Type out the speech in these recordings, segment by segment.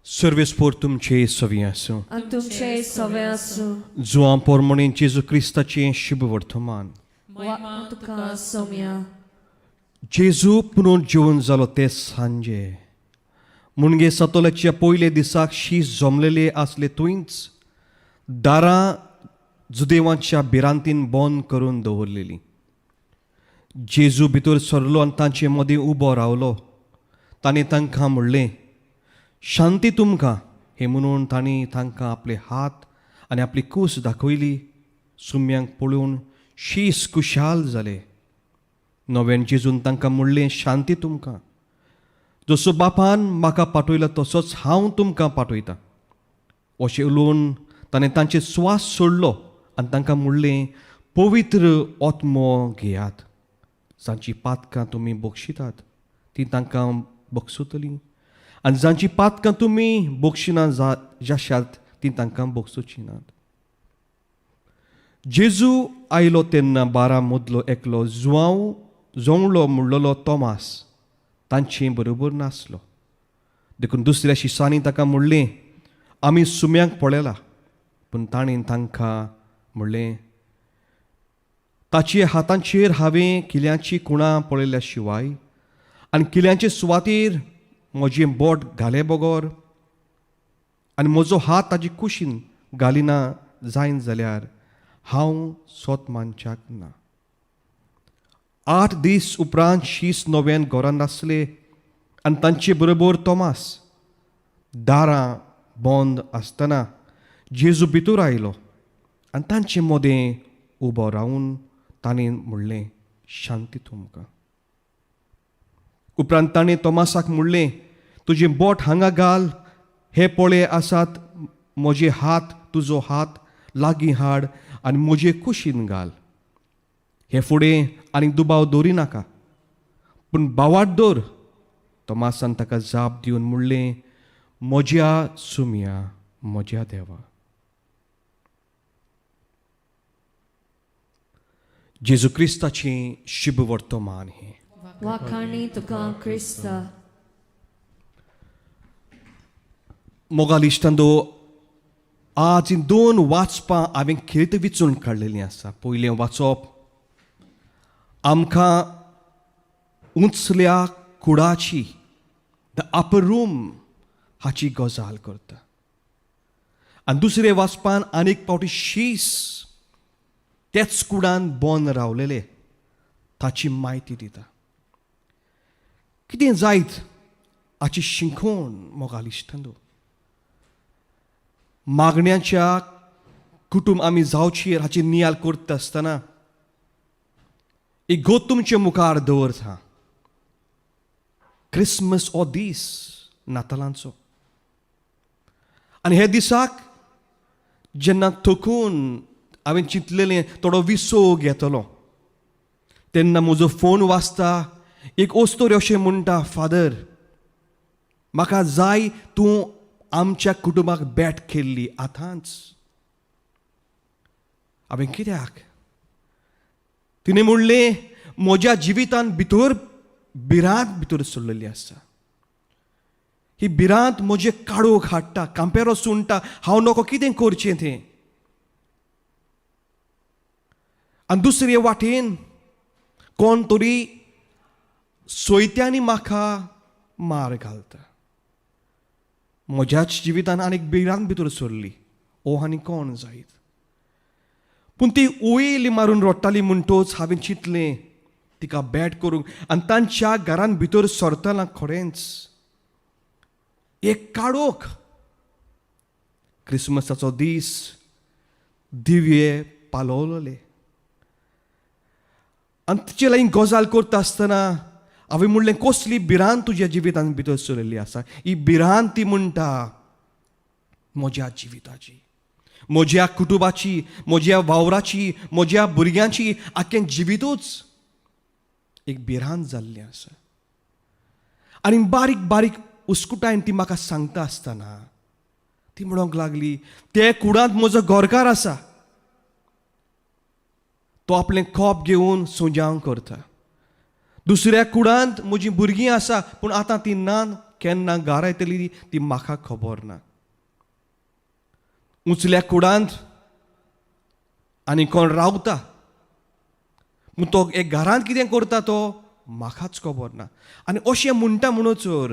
Servespor तुमचे सवी आसूं. आनी तुमचे सवे आसूं. जुआं पोरमोणें जेजू क्रिस्ताचें शुभ वर्तमान. वखदां तुका सौम्या. जेजू पुनर्जीवन जालो ते सांजे. मुणगे सतोलेच्या पयले दिसाक शीस जमलेले आसले थंयच दारां जुदेवांच्या भिरांतीन बंद करून दवरलेलीं. जेजू भितर सरलो आनी तांचे मदीं उबो रावलो. ताणें तांकां म्हणलें, शांती तुमकां. हे म्हणून तांणी तांकां आपले हात आनी आपली कूस दाखयली. सुम्यांक पळोवन शीस कुशाल जाले. नव्यान जेजून तांकां म्हणलें, शांती तुमकां. जसो बापान म्हाका पाठयला तसोच हांव तुमकां पाठयतां. अशें उलोवन ताणें तांचे स्वास सोडलो आनी तांकां म्हणलें, पवित्र आत्मो घेयात. जांची पातकां तुमी बक्षितात ती तांकां बक्षुतलीं आनी जांची पातकां तुमी बक्षिना जाशात ती तांकां बक्षुची नात. जेजू आयलो तेन्ना 12 मदलो एकलो जोंवळो म्हणलोलो तोमास तांचे बरोबर नासलो. देखून दुसऱ्या शिसांनी ताका म्हणलें, आमी सुम्यांक पळयला. पूण ताणें तांकां म्हणलें, ताचे हातांचेर हांवें किल्यांची कुणां पळयल्या शिवाय आनी किल्यांचे सुवातेर म्हजें बोट घाले बगोर आनी म्हजो हात ताची कुशीन घालिना जायन जाल्यार हांव सोत मानच्याक ना. 8 दीस उपरांत शीस नव्यान घरांत आसले आनी तांचे बरोबर तोमास. दारां बंद आसतना जेजू भितर आयलो आनी तांचे मदें उबो रावन ताणें म्हणलें, शांती तुमकां. उपरांत ताणें तोमासाक म्हणलें, तुजें बोट हांगा घाल. हे पळय आसात म्हजे हात. तुजो हात लागीं हाड आनी म्हजे कुशीन घाल. हे फुडें आनीक दुबाव दवरिनाका, पूण बावाट दवर. तोमासान ताका जाप दिवन म्हणलें, म्हज्या सुम्या, म्हज्या देवा. जेजू क्रिस्ताचें शुभ वर्तमान हें. वाखाणी तुका क्रिस्ता. मोगाल इश्टांदो, आज 2 वाचपां हांवें खेळत विचून काडलेलीं आसा. पयलें वाचप आमकां उंचल्या कुडाची द अपर रूम हाची गजाल करता. आनी दुसरें वाचपान आनीक पावटी शीस तेच कुडान बंद रावलेले ताची म्हायती दिता. कितें जायत हाची शिंखोण मोगाल इश्टांदो. मागण्यांच्या कुटुंब आमी जावची हाची नियाल करता आसतना एक गोत तुमचे मुखार दवरता. क्रिसमस हो दीस नातालांचो. आनी हे दिसाक जेन्ना थकून हांवें चिंतलेलें थोडो विसो घेतलो तेन्ना म्हजो फोन वाजता. एक ओस्तोर अशें म्हणटा, फादर म्हाका जाय तूं आमच्या कुटुंबाक बॅट खेळ्ळी आतांच. हांवें कित्याक? तिणें म्हणलें, म्हज्या जिवितान भितर भिरांत भितर सरलेली आसा. ही भिरांत म्हजे काळोख हाडटा, कांपेरो सुणटा. हांव नको कितें करचें तें. आनी दुसरे वाटेन कोण तरी सोयत्यांनी म्हाका मार घालता. म्हज्याच जिवितान आनीक भिरांत भितर सरली. ओ आनी कोण जायत. पूण ती उयली मारून रडटाली म्हणटोच हांवें चिंतलें तिका बॅट करूंक. आनी तांच्या घरान भितर सरतना खरेंच एक काळोख. क्रिसमसाचो दीस दिवे पालवलेले आनी तिचे लागीं गजाल करता आसतना हांवें म्हणलें, कसली भिरांत तुज्या जिवितान भितर सरलेली आसा. ही भिरांत ती म्हणटा म्हज्या जिविताची, म्हज्या कुटुंबाची, म्हज्या वावराची, म्हज्या भुरग्यांची, आख्खें जिवितूच एक भिरांत जाल्ली आसा. आनी बारीक बारीक उसकुटायन ती म्हाका सांगता आसतना ती म्हणूंक लागली, ते कुडांत म्हजो घरकार आसा. तो आपलें खोप घेवन सुजाव करता. दुसऱ्या कुडांत म्हजीं भुरगीं आसा पूण आतां ती नात केन्ना घरा येतली ती म्हाका खबर ना. उंचल्या कुडांत आनी कोण रावता, पूण तो एक घरांत कितें करता तो म्हाकाच खबर ना. आनी अशें म्हणटा म्हणूचोर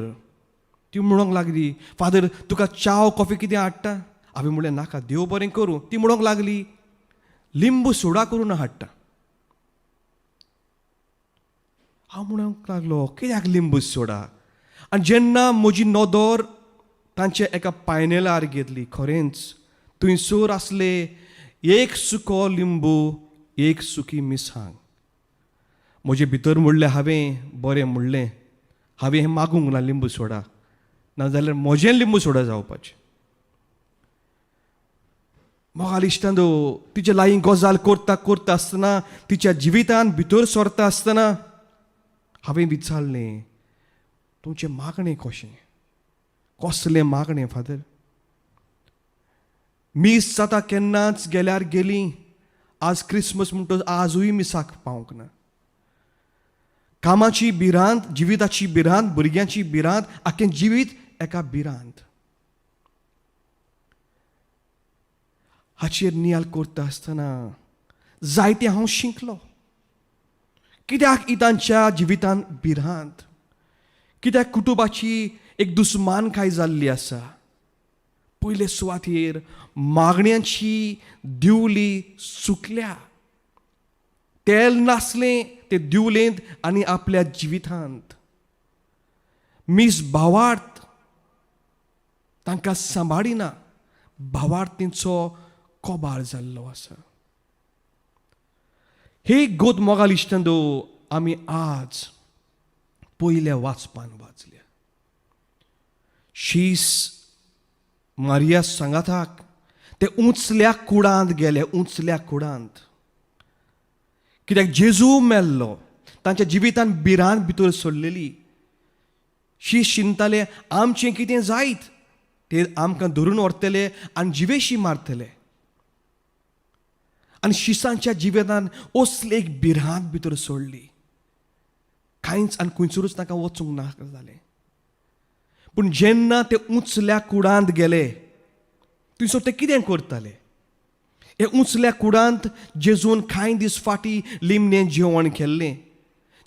ती म्हणूंक लागली, फादर तुका च्या कॉफी कितें हाडटा? हांवें म्हणलें नाका, देव बरें करूं. ती म्हणूंक लागली, लिंबू सोडा करून हाडटा. हांव म्हणूंक लागलो, कित्याक लिंबू सोडा? आनी जेन्ना म्हजी नदर तांच्या एका पायनेलार गेली, खरेंच थंयसर आसले एक सुको लिंबू, एक सुकी मिरसांग. म्हजे भितर म्हणलें, हांवें बरें म्हणलें, हांवें हें मागूंक ना लिंबू सोडा, नाजाल्यार म्हजें लिंबू सोडा जावपाचें. मोगाल इश्टांदो, तिचे लागीं गजाल करता करता आसतना, तिच्या जिवितान भितर सरता आसतना हांवें विचारलें, तुमचें मागणें कशें? कसलें मागणें फादर? मीस जाता केन्नाच गेल्यार गेलीं, आज क्रिसमस म्हणटच आजूय मिसाक पावूंक ना. कामाची भिरांत, जिविताची भिरांत, भुरग्यांची भिरांत, आख्खें जिवीत एका भिरांत. हाचेर नियाल करता आसतना जायतें हांव शिंकलो. कित्याक ही तांच्या जिवितान भिरांत? कित्याक कुटुंबाची एक दुस्मानकाय जाल्ली आसा? पयले सुवातेर मागण्यांची दिवली सुकल्या. तेल नासलें ते दिवलेंत आनी आपल्या जिवितांत. मीस भावार्थ तांकां सांबाळिना, भावार्थींचो कोबाळ जाल्लो आसा. हे गोद मोगाल इश्टांदो आमी आज पयल्या वाचपान वाचल्या. शीस मारिया सांगाताक ते उंचल्या कुडांत गेले, उंचल्या कुडांत. कित्याक जेजू मेल्लो, तांच्या जिवितान भिरांत भितर सरलेली. शीस शिंताले आमचें कितें जायत ते आमकां धरून व्हरतले आनी जिवेशी मारतले. आनी शिसांच्या जिवितान असली एक भिरांत भितर सोडली. कांयच आनी खंयसरूच तांकां वचूंक ना जालें. पूण जेन्ना ते उंचल्या कुडांत गेले, थंयसर ते कितें करताले? हे उंचल्या कुडांत जेजून कांय दीस फाटीं लिमणें जेवण केल्लें.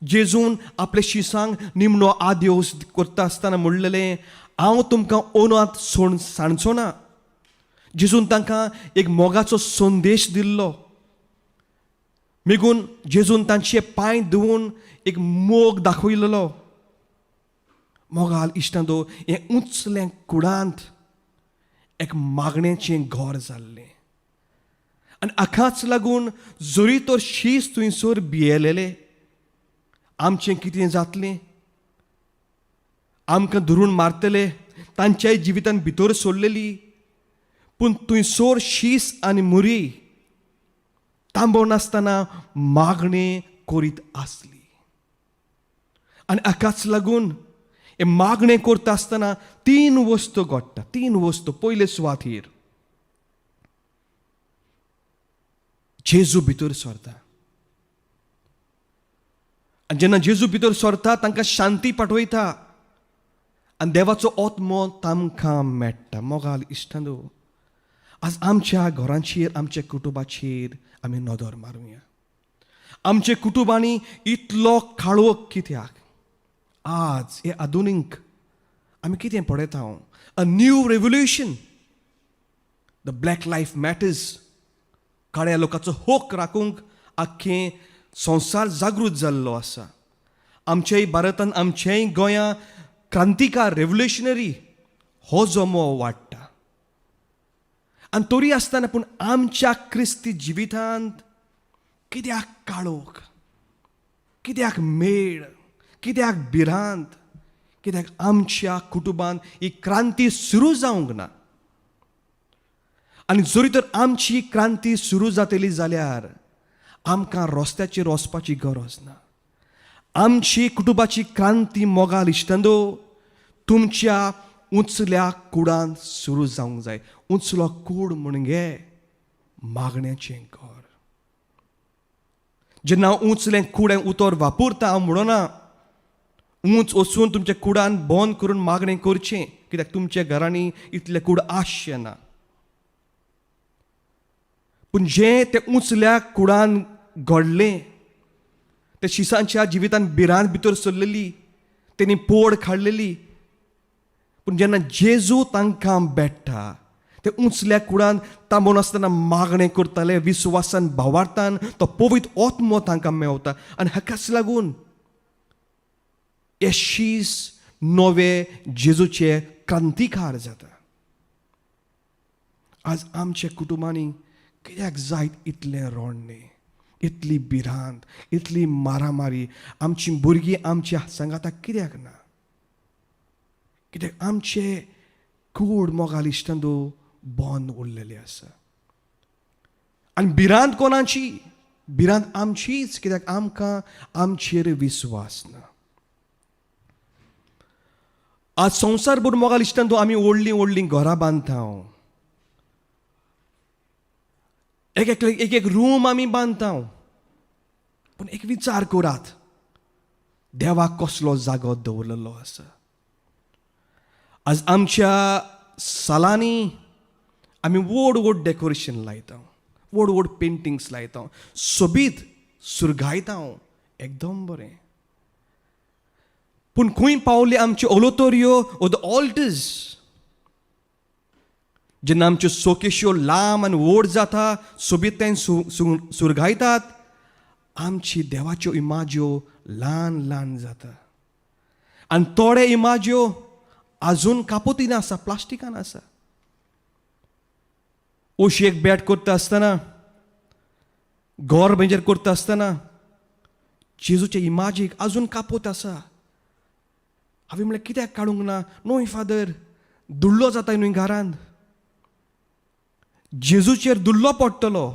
जेजून आपल्या शिसांक निमणो आदेश करता आसतना म्हणलेलें, हांव तुमकां ओनांत सांडचो ना. जेजून तांकां एक मोगाचो संदेश दिल्लो. मेगून जेजून तांचे पांय धुवन एक मोग दाखयलेलो. मोगाल इश्टांदो, हें उंचलें कुडांत एक मागणेचें घर जाल्लें. आनी हाकाच लागून जरी तर शीस थंयसर भियेलेले, आमचें कितें जातलें? आमकां धरून मारतले, तांच्याय जिवितान भितर सोडलेली. पूण थंयसर शीस आनी मुरी थांबोवन नासतना मागणें करीत आसली. आनी हाकाच लागून हे मागणें करता आसतना 3 वस्तू घडटा. 3 वस्तू. पयले सुवातेर जेजू भितर सरता. आनी जेन्ना जेजू भितर सरता तांकां शांती पाठवयता आनी देवाचो आत्मो तांकां मेळटा. मोगाल इश्टांदो, आज आमच्या घरांचेर, आमच्या कुटुंबाचेर आमी नदर मारुया. आमच्या कुटुंबांनी इतलो काळोख कित्याक? आज हे आधुनीक आमी कितें पळयता? A new revolution. The black life matters. काळ्या लोकांचो हक राखूंक आख्खें संवसार जागृत जाल्लो आसा. आमच्याय भारतांत, आमच्याय गोंयां क्रांतिकार, रेवल्युशनरी हो जमो वाडटा. आनी तरी आसतना पूण आमच्या क्रिस्ती जिवितांत कित्याक काळोख? कित्याक मेळ? कित्याक भिरांत? कित्याक आमच्या कुटुंबांत ही क्रांती सुरू जावंक ना? आनी जरी तर आमची क्रांती सुरू जातली जाल्यार आमकां रस्त्याचेर वचपाची गरज ना. आमची कुटुंबाची क्रांती मोगाल इश्टांदो तुमच्या उंचल्या कुडांत सुरू जावंक जाय. उंचलो कूड म्हणजे मागण्याचें घर. जेन्ना हांव उंचलें कुडें उतर वापरता, हांव म्हणना ऊंच वचून तुमच्या कुडान बंद करून मागणें करचें, कित्याक तुमच्या घरांनी इतले कूड आसचे ना. पूण जें ते उंचल्या कुडान घडलें, ते शिसांच्या जिवितान भिरांत भितर सरलेली, तेणी पोड काडलेली. पूण जेन्ना जेजू तांकां भेटता, ते उंचल्या कुडान तांबून आसतना मागणें करताले, विस्वासान भावार्थान तो पवित्र आत्मो तांकां मेवता. आनी हाकाच लागून हे शीस नवे जेजूचे क्रांतिकार जाता. आज आमच्या कुटुंबांनी कित्याक जायत इतलें रोडणें, इतली भिरांत, इतली मारामारी? आमची भुरगीं आमच्या सांगाताक कित्याक ना? कित्याक आमचे कूड मोगाल इश्टांदो बंद उरलेले आसा. आनी भिरांत कोणाची? भिरांत आमचीच, कित्याक आमकां आमचेर विस्वास ना. आज संवसार भर मोगाल इश्टांदो आमी व्हडलीं व्हडलीं घरां बांदता, एक एक रूम आमी बांदता. पूण एक विचार करात, देवाक कसलो जागो दवरलेलो आसा? आज आमच्या सालांनी आमी व्हड व्हड डेकोरेशन लायता, व्हड व्हड पेंटिंग्स लायता, सोबीत सुरगायता, एकदम बरें. पूण खंय पावले आमच्यो ओलोतोऱ्यो ओ द ऑल्टर्स? जेन्ना आमच्यो सोकेश्यो लांब आनी व्हड जाता, सोबीतकायेन सुरगायतात, आमची देवाच्यो इमाज्यो ल्हान ल्हान जाता. आनी थोडे इमाज्यो आजून कापोतीन आसा, प्लास्टिकान आसा. उशेक बॅट करता आसतना, घर बेंचेर करता आसतना जेजूचे इमाजीक आजून कापोत आसा. हांवें म्हणलें कित्याक काडूंक ना? न्हय फादर, दुल्लो जाता न्हय घरांत. जेजूचेर दुल्लो पडटलो,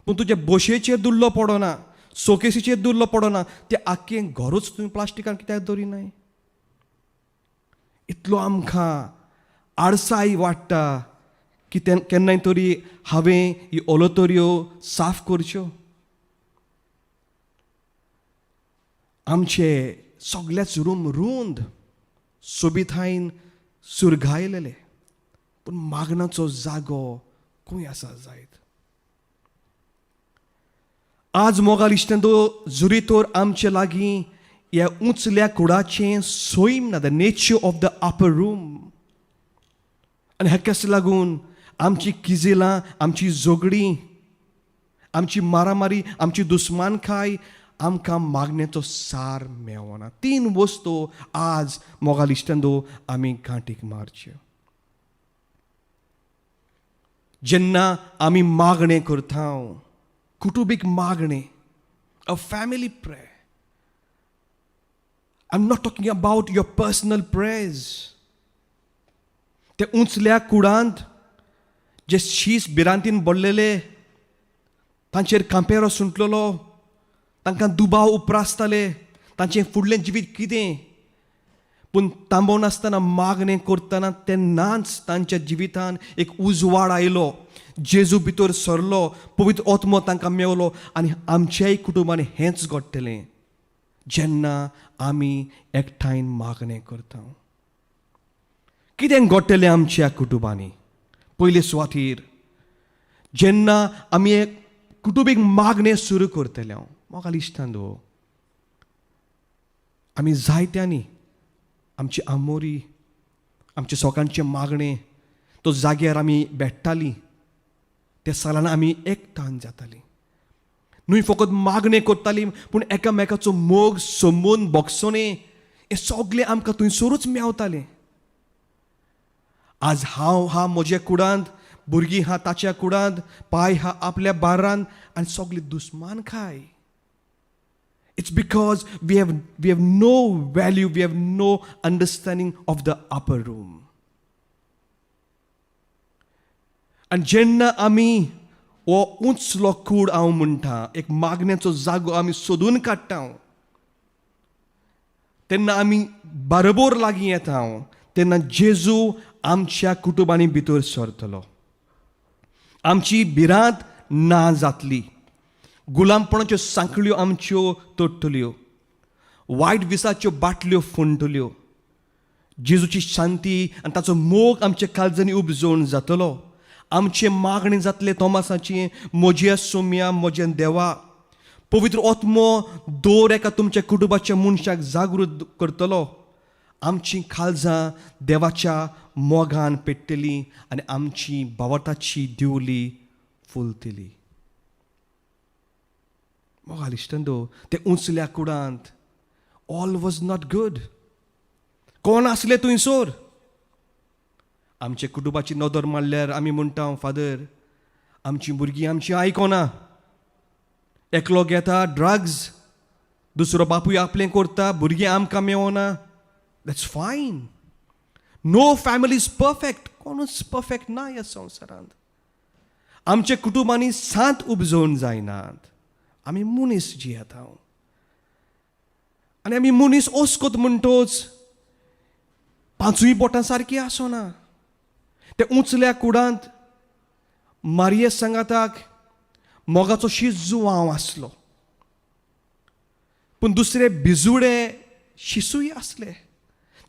पूण तुज्या बशेचेर दुल्लो पडना, सोकेसीचेर दुल्लो पडना. तें आख्खें घरूच तुवें प्लास्टिकान कित्याक दवरिनाय? इतलो आमकां आडसाय वाडटा की केन्नाय तरी हांवें ही ओलोतोऱ्यो साफ करच्यो. आमचे सगळेच रूम रुंद, सोबीतहायन सुरगायलेले, पूण मागणाचो जागो खंय आसा जायत? आज मोगाल इश्टांदो, जुरी तर आमचे लागीं ह्या उंचल्या कुडाचें सोयम ना, the nature of the upper room. आनी हाकाच लागून आमची किजिलां, आमची झगडीं, आमची मारामारी, आमची दुस्मानकाय आमकां मागणेचो सार मेळना. 3 वस्तू आज मोगाल इश्टांदो आमी गांठीक मारच्यो. जेन्ना आमी मागणें करता, कुटुंबीक मागणें, a family prayer. I'm not talking about your personal prayers. ते उंचल्या कुडांत जे शीस भिरांतीन बडलेले, तांचेर कांपेरो सुटलेलो, तांकां दुबाव उपरासताले, तांचें फुडलें जिवीत कितें? पूण तांबोवन आसतना मागणें करतना तेन्नाच तांच्या जिवितान एक उजवाड आयलो, जेजू भितर सरलो, पवित्र आत्मो तांकां मेवलो. आनी आमच्याय कुटुंबान हेंच घडटलें जेन्ना आमी एकठांयन मागणें करता. कितें घडटलें आमच्या कुटुंबांनी? पयले सुवातेर जेन्ना आमी एक कुटुंबीक मागणें सुरू करतले, मोगाल इश्टांदो, आमी जायत्यांनी आमची आमोरी, आमचे सगळ्यांचे मागणें तो जाग्यार आमी भेट्टालीं, त्या सालान आमी एकठांय जातालीं. न्हय फकत मागणें करतालीं, पूण एकामेकाचो मोग समोवन बोगसोने हें सगळें आमकां थंयसरूच मेवतालें. आज हांव हा म्हज्या कुडांत, भुरगीं हा ताच्या कुडांत, पाय हा आपल्या बारांत, आनी सगळी दुस्मानकाय. It's because we have no value, we have no understanding of the upper room. आनी जेन्ना आमी हो उंचलो कूड हांव म्हणटा, एक मागण्याचो जागो आमी सोदून काडटा, तेन्ना आमी बरोबर लागीं येता, तेन्ना जेजू आमच्या कुटुंबांनी भितर सरतलो. आमची भिरांत ना जातली, गुलामपणाच्यो सांखळ्यो आमच्यो तोडटल्यो. वायट विसाच्यो बाटल्यो फुंटल्यो. जेजूची शांती आनी ताचो मोग आमच्या काळजांनी उपजोवन जातलो. आमचे मागणी जातले तोमासाची, म्हज्या सोम्या, म्हज्या देवा, पवित्र आत्मो दर एका तुमच्या कुटुंबाच्या मनशाक जागृत करतलो. आमची काळजां देवाच्या मोगान पेट्टली आनी आमची भावार्थाची दिवली फुलतली. मोगाल इश्टंदो, ते उंचल्या कुडांत ऑल वॉज नॉट गुड. कोण आसले थंयसर? आमच्या कुटुंबाची नदर मारल्यार आमी म्हणटा, फादर, आमची भुरगीं आमची आयकना. एकलो घेता ड्रग्स, दुसरो बापूय आपलें करता, भुरगीं आमकां मेवना. That's fine. No family is perfect. कोणूच परफेक्ट ना ह्या संवसारांत. आमच्या कुटुंबांनी सांत उपजोवन जायनात. आमी मनीस जियेता आनी आमी मनीस ओस्कोत म्हणटोच पांचूय बोटां सारकीं आसना. ते उंचल्या कुडांत मारये सांगाताक मोगाचो शिजू हांव आसलो, पूण दुसरे भिजुडे शिसूय आसले.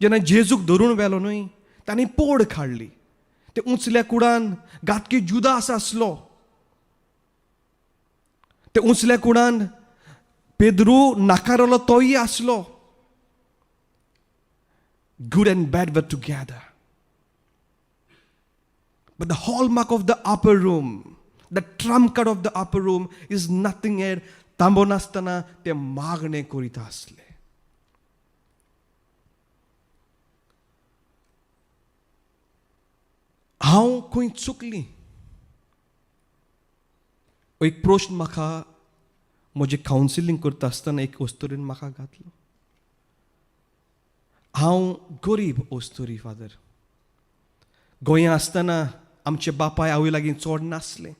जेन्ना जेजूक धरून व्हेलो न्हय, तांणी पोड काडली. ते उंचल्या कुडान गातकी जुदास आसलो. ते उंचल्या कुडान पेद्रू नाकारलो तोय आसलो. Good and bad were together. But the hallmark of the upper room, the trump card of the upper room is nothing else. तांबो नासतना ते मागणे करीत आसले. हांव खंय चुकली? एक प्रश्न म्हाका म्हजें कावन्सिलींग करता आसतना एक वस्तुरीन म्हाका घातलो. हांव गरीब वस्तुरी, फादर. गोंयांत आसतना आमचे बापाय आवय लागीं चड नासले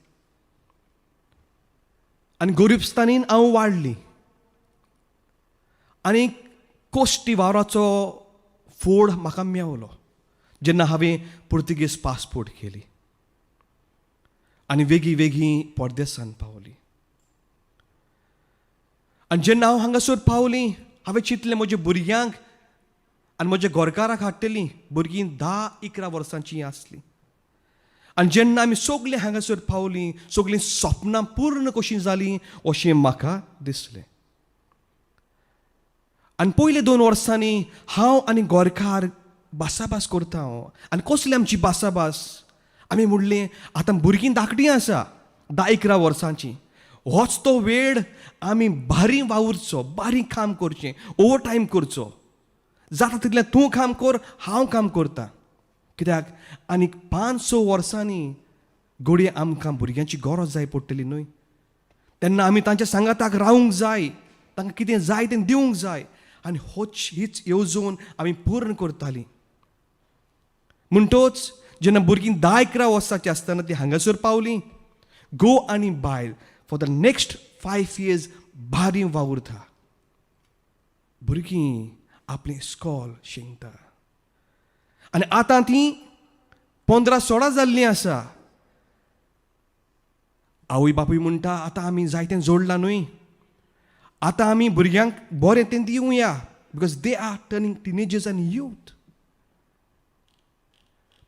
आनी गरीबस्थानीन हांव वाडली. आनी कोश्टी वावराचो फोड म्हाका मेवलो जेन्ना हांवें पुर्तुगेज पासपोर्ट केली आनी वेगळी वेगळी परदेसांत पावली. आनी जेन्ना हांव हांगासर पावली, हांवें चिंतलें म्हज्या भुरग्यांक आनी म्हज्या गोरकाराक हाडटलीं. भुरगीं 10-11 वर्सांचीं आसलीं. आनी जेन्ना आमी सगळीं हांगासर पावलीं, सगळीं सपनां पूर्ण कशीं जालीं अशें म्हाका दिसलें. आनी पयले 2 वर्सांनी हांव आनी गोरकार भासाभास करता. आनी कसली आमची भासाभास? आमी म्हणलें, आतां भुरगीं धाकटीं आसा, 10-11 वर्सांचीं. होच तो वेळ आमी बारी वावुरचो, बारी काम करचें, ओवर टायम करचो. जाता तितलें तूं काम कर, हांव काम करतां. कित्याक आनीक 5-6 वर्सांनी घडये आमकां भुरग्यांची गरज जाय पडटली न्हय. तेन्ना आमी तांच्या सांगाताक रावूंक जाय, तांकां कितें जाय तें दिवंक जाय. आनी हीच येवजण आमी पूर्ण करतालीं. म्हणटोच जेन्ना भुरगीं 10-11 वर्सांचीं आसतना तीं हांगासर पावलीं, गो आनी बायल फॉर द नेक्स्ट 5 years बारी वावुरता. भुरगीं आपलें इस्कॉल शिंगता. आनी आतां तीं 15-16 जाल्लीं आसा. आवय बापूय म्हणटा, आतां आमी जायतें जोडलां न्हय, आतां आमी भुरग्यांक बरें तें दिवया, because they are turning teenagers end youth.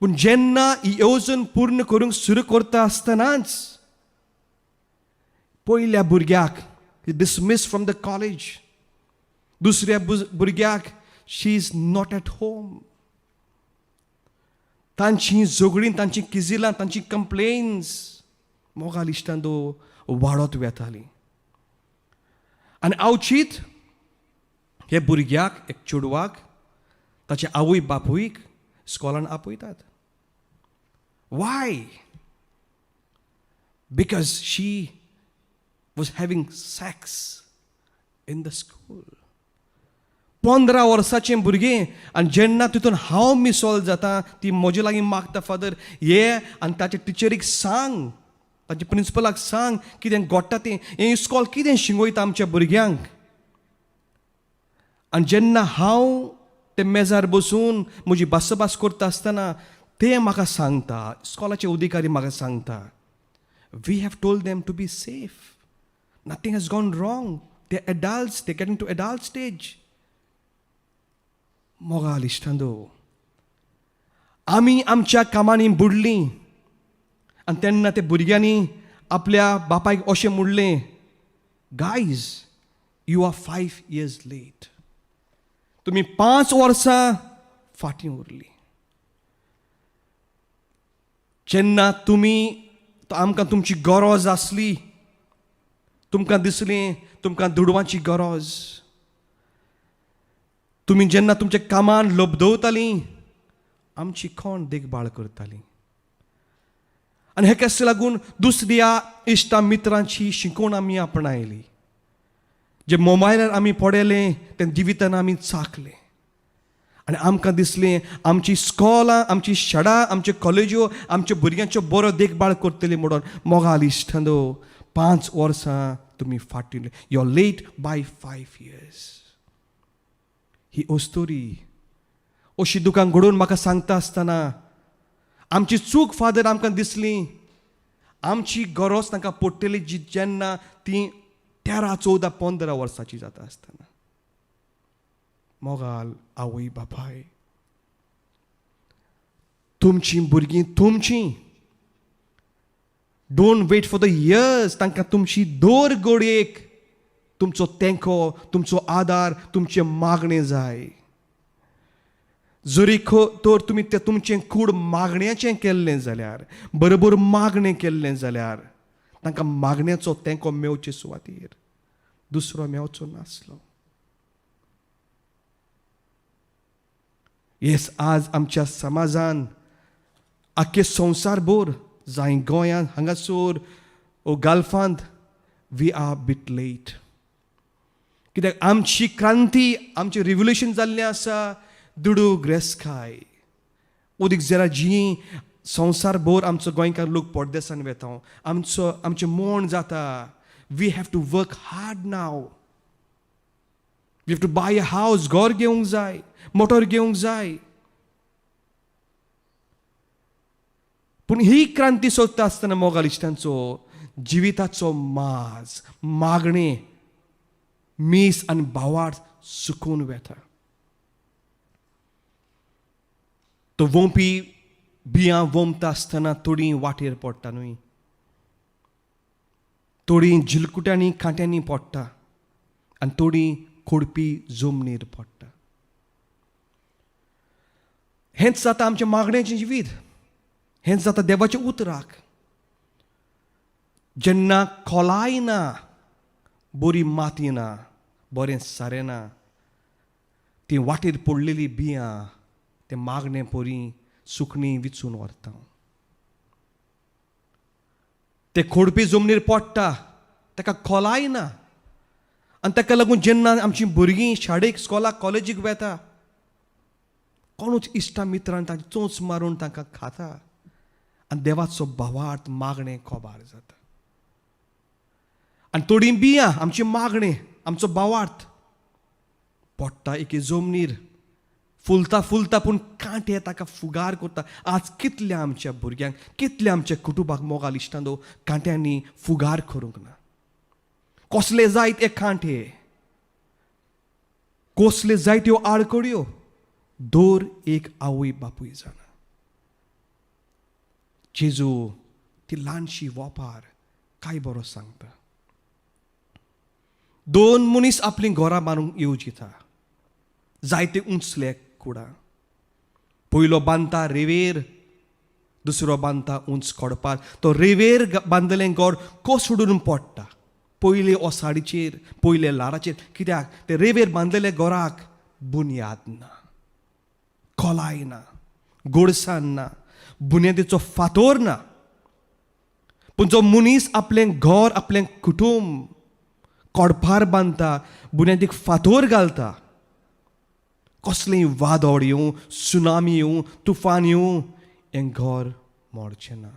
पूण जेन्ना ही येवजण पूर्ण करूंक सुरू करता आसतनाच पयल्या भुरग्याक डिसमीस फ्रॉम द कॉलेज, दुसऱ्या भुरग्याक शी इज नॉट एट होम. तांची झगडीं, तांची किजिलां, तांची कंप्लेन्स मोगाल इश्टांदो वाडत वेतालीं. आनी अवचीत हे भुरग्याक, एक चेडवाक, ताचे आवय बापूयक इस्कॉलान आपयतात. Y? Because she was having sex in the school. 15 वर्साचें भुरगें. आनी जेन्ना तितून हांव मिसॉल्व जाता, ती म्हजे लागीं मागता, फादर ये आनी ताच्या टिचरीक सांग, ताच्या प्रिंसिपलाक सांग कितें घडटा तें, हें इस्कॉल कितें शिंगयता आमच्या भुरग्यांक. आनी जेन्ना हांव ते मेजार बसून म्हजी भासाभास करता आसतना ते म्हाका सांगता, इस्कॉलाचे अधिकारी म्हाका सांगता, we have told them to be safe, nothing has gone wrong, ते एडल्ट्स, ते गेटिंग टू एडल्ट स्टेज. मोगाल इश्टांदो, आमी आमच्या कामांनी बुडलीं आनी तेन्ना ते भुरग्यांनी आपल्या बापायक अशें म्हणलें, guys you are 5 years late. तुमी 5 वर्सां फाटीं उरलीं. जेन्ना आमकां तुमची गरज आसली, तुमकां दिसलें तुमकां दुडवांची गरज, तुमी जेन्ना तुमच्या कामान लबदवतालीं, आमची कोण देखभाळ करतालीं. आनी हेका लागून दुसऱ्या इश्टा मित्रांची शिकवण आमी आपणायली. जे मोबायलार आमी पडयलें तें जिवितान आमी चाखलें. आनी आमकां दिसलें आमची स्कॉलां, आमची शाळा, आमच्यो कॉलेज्यो आमच्या भुरग्यांचो बरो देखभाळ करतली म्हणून. मोगाल इश्टांदो, 5 वर्सां तुमी फाटीं, you are late by 5 years. ही ओस्तोरी अशी दुकान घडोवन म्हाका सांगता आसतना आमची चूक फादर आमकां दिसली. आमची गरज तांकां पडटली जेन्ना ती 13, 14, 15 वर्सांची जाता आसतना. मोगाल आवय बापाय, तुमची भुरगीं तुमचीं. Don't wait for the years. तांकां तुमची दोर गोडयेक तुमचो तेंको, तुमचो आदार, तुमचे मागणे जाय. जरी तर तुमी तें तुमचें कूड मागण्याचें केल्लें जाल्यार, बरोबर मागणें केल्लें जाल्यार तांकां मागण्याचो तेंको मेवचे सुवातेर दुसरो मेवचो नासलो. येस, आज आमच्या समाजान आख्खे संवसारभर, जाय गोंयांत हांगासर ओ गाल्फांत, वी आर बीट लेट. कित्याक आमची क्रांती, आमचें रिव्होल्युशन जाल्लें आसा दुडूक रेस्काय. उदीक जरा जी संवसारभर आमचो गोंयकार लोक पडदेसान वेता, आमचें मोण जाता. We have to work hard now. We have to buy a house. घर घेवंक जाय, मोटर घेवंक जाय. पूण ही क्रांती सोदता आसतना मोगाल इश्टांचो जिविताचो माज, मागणे, मीस आनी भावार्थ सुकून वेता. तो वोंपी बियां वोंपता आसतना थोडीं वाटेर पडटा न्हय, थोडीं जिलकुट्यांनी कांट्यांनी पडटा आनी थोडीं खोडपी जमनीर पडटा. हेंच जाता आमचें मागण्याचें जिवीत. हेंच जाता देवाच्या उतराक. जेन्ना खोलाय ना, बरी माती ना, बरें सारें ना, ती वाटेर पडलेली बियां तें मागणें पोरी सुकणीं विचून व्हरता. ते खोडपी जमनीर पडटा, ताका खोलाय ना. आनी ताका लागून जेन्ना आमचीं भुरगीं शाळेक, स्कॉलाक, कॉलेजीक वेता, कोणूच इश्टा मित्रान तांची चोंच मारून तांकां खाता आनी देवाचो भावार्थ, मागणें कोबार जाता. आनी थोडीं बियां, आमची मागणें, आमचो भावार्थ पडटा एके जमनीर, फुलता फुलता पूण कांटे ताका फुगार करता. आज कितल्या आमच्या भुरग्यांक, कितल्या आमच्या कुटुंबाक मोगाल इश्टांदो कांट्यांनी फुगार करूंक ना. कसले जायत एक कांटे, कसले जायत्यो आडकडयो, दोर एक आवय बापूय जाणा. जेजू ती ल्हानशी वोपार काय बरो सांगता. 2 मनीस आपलीं घरां बांदूंक येवजिता, जायते उंचले कुडा. पयलो बांदता रेंवेर, दुसरो बांदता उंच खोडपार. तो रेंवेर बांदलें घर कोसडून पडटा, पयले ओसाडीचेर, पयले लाराचेर. कित्याक ते रेंवेर बांदलेल्या घराक बुन्याद ना, खोलाय ना, गोडसाण ना, बुन्यादीचो फातोर ना. पूण जो मनीस आपलें घर, आपलें कुटुंब कोडपार बांदता, बुन्यादीक फातोर घालता, कसलेंय वादळ येवं, सुनामी येवं, तुफान येवं, हें घर मोडचें ना.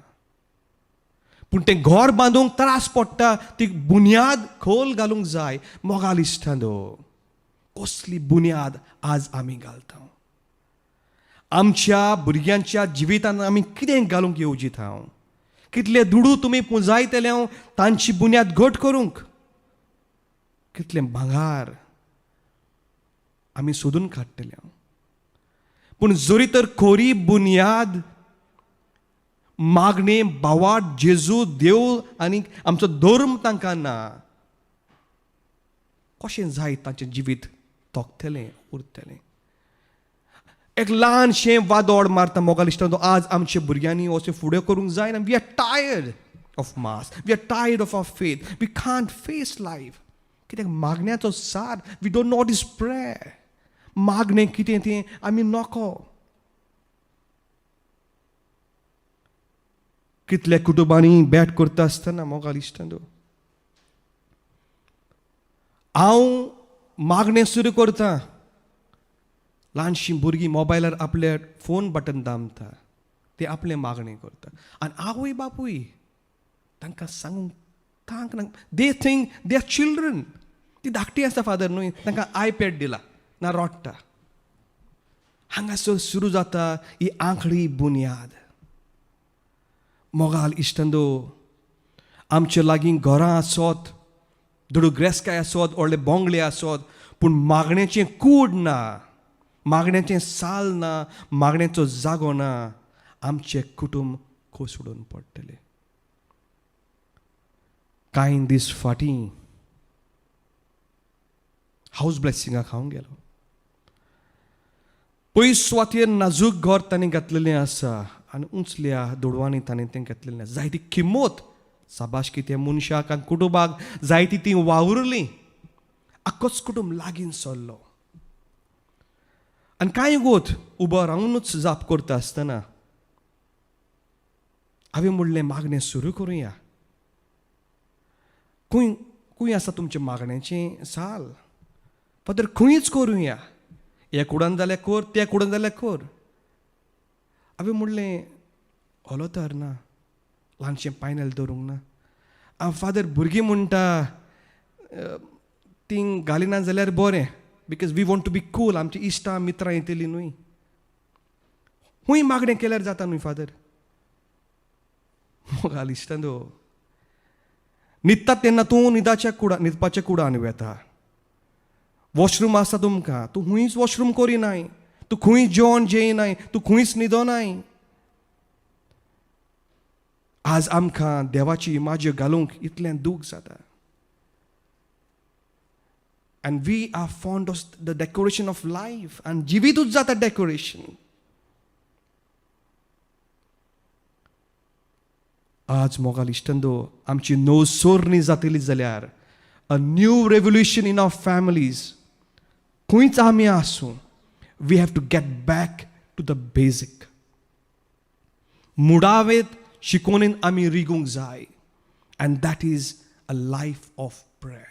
पूण तें घर बांदूंक त्रास पडटा, ती बुन्याद खोल घालूंक जाय. मोगाल इश्टांदो, कसली बुन्याद आज आमी घालता? आमच्या भुरग्यांच्या जिवितांत आमी कितें घालूंक येवजिता? कितले दुडू तुमी पुंजायतले तांची बुन्याद घट करूंक? कितलें भांगार आमी सोदून काडटले? पूण जोरी तर खोरी बुनियाद मागणे भावाट जेजू देव आनी आमचो धर्म तांकां ना, कशें जाय तांचें जिवीत तोगतलें उरतलें. एक ल्हानशें वादोड मारता मोगाल इश्टांनो, आज आमच्या भुरग्यांनी अशें फुडें करूंक जायना. We are tired of mass, we are tired of our faith, we can't face life. कित्याक मागण्याचो सार, we don't know what is prayer. मागणें कितें तें आमी नोको. कितल्या कुटुंबांनी बॅट करता आसतना मोगाल इश्टांनो, हांव मागणें सुरू करतां. ल्हानशीं भुरगीं मोबायलार आपले फोन बटन दामता, ते आपलें मागणें करता. आनी आवय बापूय तांकां सांगूंक कांक ना. They think they are children. ती धाकटी आसता फादर न्हय, तांकां आयपॅड दिला ना रडटा. हांगासर सुरू जाता ही आंखडी बुनियाद. मोगाल इश्टांनो, आमचे लागीं घरां आसत, दुडुग्रेस्काय आसत, व्हडले बोंगले आसत, पूण मागण्याचें कूड ना, मागण्याचें साल ना, मागण्याचो जागो ना, आमचें कुटुंब कोसळून पडटलें. कांय दीस फाटीं हावस ब्लेसिंगाक हांव गेलो. पयस सुवातेर नाजूक घर ताणें घातलेलें आसा आनी उंचल्या दुडवांनी ताणें तें घेतलेलें आसा. जायती किंमत साबाशकी त्या मनशाक आनी कुटुंबाक जायती ती वावुरली. आख्खोच कुटुंब लागीं सरलो. आनी कांय गोत उबो रावनूच जाप करता आसतना हांवें म्हणलें मागणें सुरू करुया. खंय आसा तुमचें मागण्याचें साल? फादर खंयच करुया. हे कुडान जाल्यार कर, ते कुडान जाल्यार कर. हांवें म्हणलें हलो तर ना, ल्हानशें पायनल दवरूंक ना. फादर भुरगीं म्हणटा तीं घालिना जाल्यार बरें, because we want to be cool. आमची इश्टां मित्रां येतलीं न्हय. हूंय मागणें केल्यार जाता न्हय फादर. मोगाल इश्टांनो, न्हिदता तेन्ना तूं न्हिदपाच्या कुडान वेता. वॉशरूम आसा तुमकां, तूं खंयच वॉशरूम करिनाय, तूं खंय जेवण जेयनाय, तूं खंयच न्हिदनाय. आज आमकां देवाची इमाज्यो घालूंक इतलें दूख जाता. And we are fond of the decoration of life. And जिवीतूच जाता डेकोरेशन. आज मोगाल इश्टांनो, आमची नवसोरणी जातली जाल्यार a new revolution in our families. खंयच आमी आसूं, we have to get back to the basic. मुडावेत शिकोवणेन आमी रिगूंक जाय. And that is a life of prayer.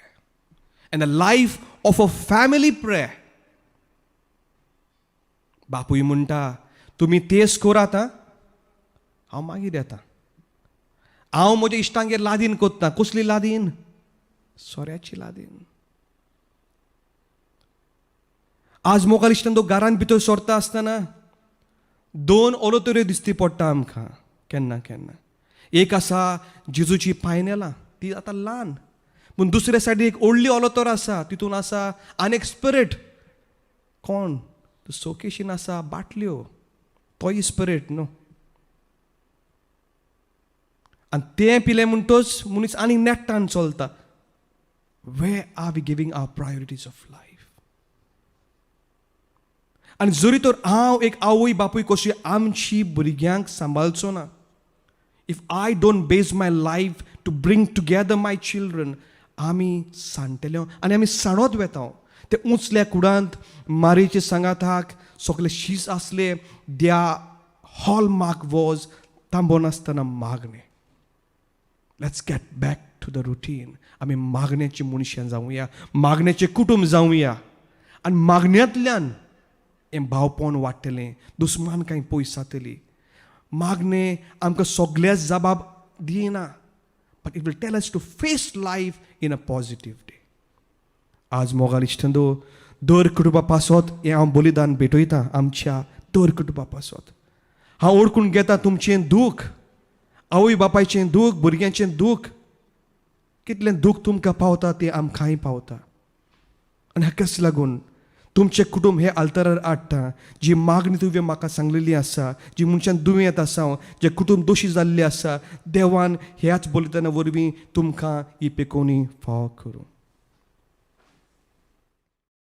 And a life of a family prayer. बापूय म्हणटा तुमी तेच करात, हांव मागीर येता. हांव म्हज्या इश्टांगेर लादीन कोत्ता. कसली लादीन? सोऱ्याची लादीन. आज मोगाल इश्टांनो, घरांत भितर सरता आसतना दोन ओलोतऱ्यो दिश्टी पडटा आमकां केन्ना केन्ना. एक आसा जेजूची पायनेलां, ती आतां ल्हान. पूण दुसरे सायडीक एक व्हडली ओलोतर आसा, तितून आसा आनीक स्पिरीट. कोण? सोकेशीन आसा बाटल्यो. तोय स्पिरीट न्हू. आनी तें पिलें म्हणटच मनीस आनीक नेट्टान चलता. Where are we giving our priorities of life? आनी जरी तर हांव एक आवय बापूय कशी आमची भुरग्यांक सांबाळचो ना, if I don't base my life to bring together my children, आमी सांडटले आनी आमी साणोत वेता. ते उंचल्या कुडांत मारयेचे सांगाताक सगळे शीस आसले. द्या हॉलमार्क वॉज तांबो नासतना मागणें. Let's get back to the routine. आमी मागण्याची मनशां जावुया, मागण्याचें कुटुंब जावुया. आनी मागण्यांतल्यान हें भावपण वाडटलें, दुस्मानकाय पयस जातली. मागणें आमकां सगळ्याच जबाब दिना, but it will tell us to face life in a positive way. आज मोगाल इश्टांनो, दर कुटुंबा पासत हें हांव बलिदान भेटयतां. आमच्या दर कुटुंबा पासत हांव ओळखून घेता तुमचें दूख, आवय बापायचें दूख, भुरग्यांचें दूख. कितलें दूख तुमकां पावता तें आमकांय पावता. आनी हाकाच लागून तुमचे कुटुंब हे आल्तारार हाडटा. जी मागणी तुवें म्हाका सांगलेली आसा, जी मनशान दुयेंत आसा, जे कुटुंब दोशी जाल्ले आसा, देवान ह्याच बलिदाना वरवीं तुमकां ही पेकोवणी फावो करूं.